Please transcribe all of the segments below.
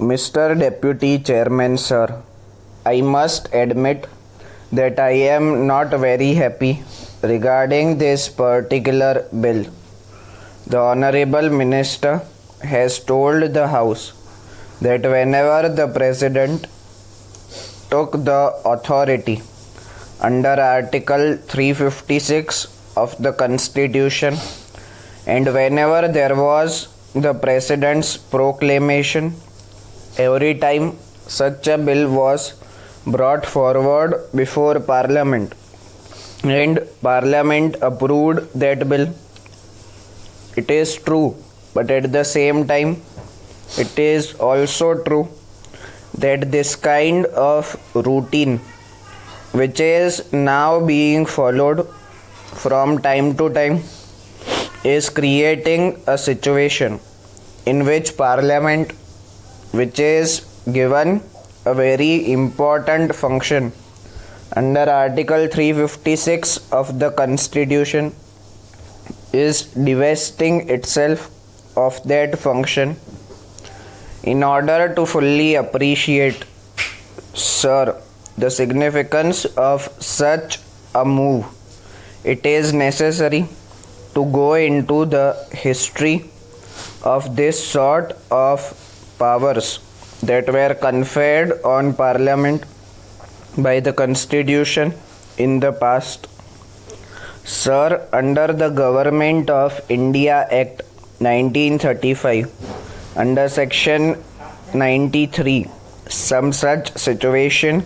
Mr. Deputy Chairman, sir, I must admit that I am not very happy regarding this particular bill. The Honorable Minister has told the House that whenever the President took the authority under Article 356 of the Constitution and whenever there was the President's proclamation, every time such a bill was brought forward before Parliament and Parliament approved that bill. It is true, but at the same time, it is also true that this kind of routine, which is now being followed from time to time, is creating a situation in which Parliament, which is given a very important function under Article 356 of the Constitution, is divesting itself of that function. In order to fully appreciate, sir, the significance of such a move, it is necessary to go into the history of this sort of powers that were conferred on Parliament by the Constitution in the past. Sir, under the Government of India Act 1935, under Section 93, some such situation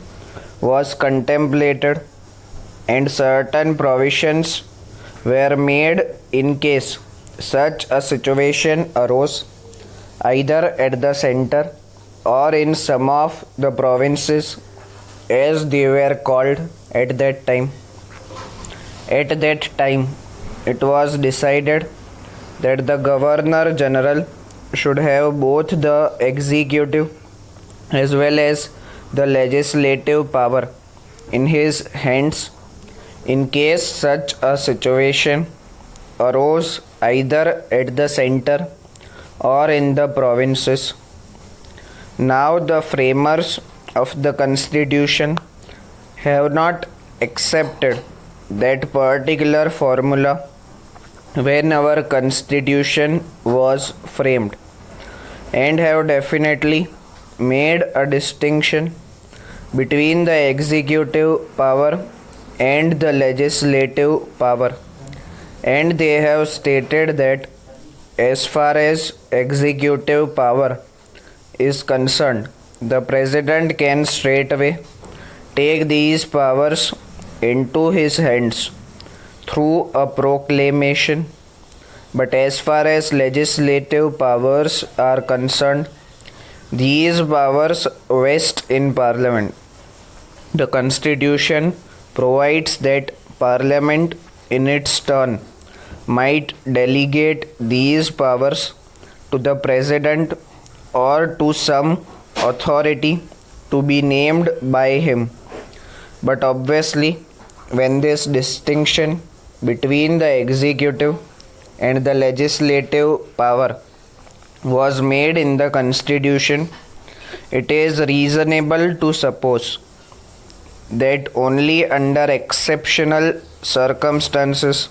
was contemplated and certain provisions were made in case such a situation arose either at the center or in some of the provinces as they were called at that time. At that time, it was decided that the Governor General should have both the executive as well as the legislative power in his hands in case such a situation arose either at the center or in the provinces. Now the framers of the Constitution have not accepted that particular formula when our Constitution was framed and have definitely made a distinction between the executive power and the legislative power, and they have stated that as far as executive power is concerned, the President can straightaway take these powers into his hands through a proclamation, but as far as legislative powers are concerned, these powers vest in Parliament. The Constitution provides that Parliament in its turn might delegate these powers to the President or to some authority to be named by him. But obviously, when this distinction between the executive and the legislative power was made in the Constitution, it is reasonable to suppose that only under exceptional circumstances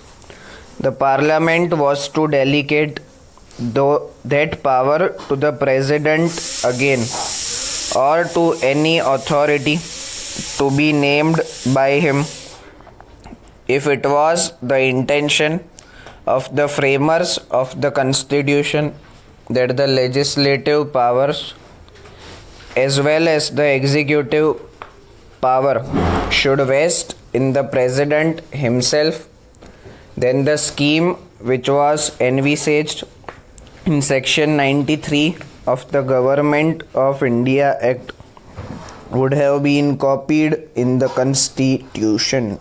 the Parliament was to delegate that power to the President again or to any authority to be named by him, if it was the intention of the framers of the Constitution that the legislative powers as well as the executive power should vest in the President himself, then the scheme which was envisaged in Section 93 of the Government of India Act would have been copied in the Constitution.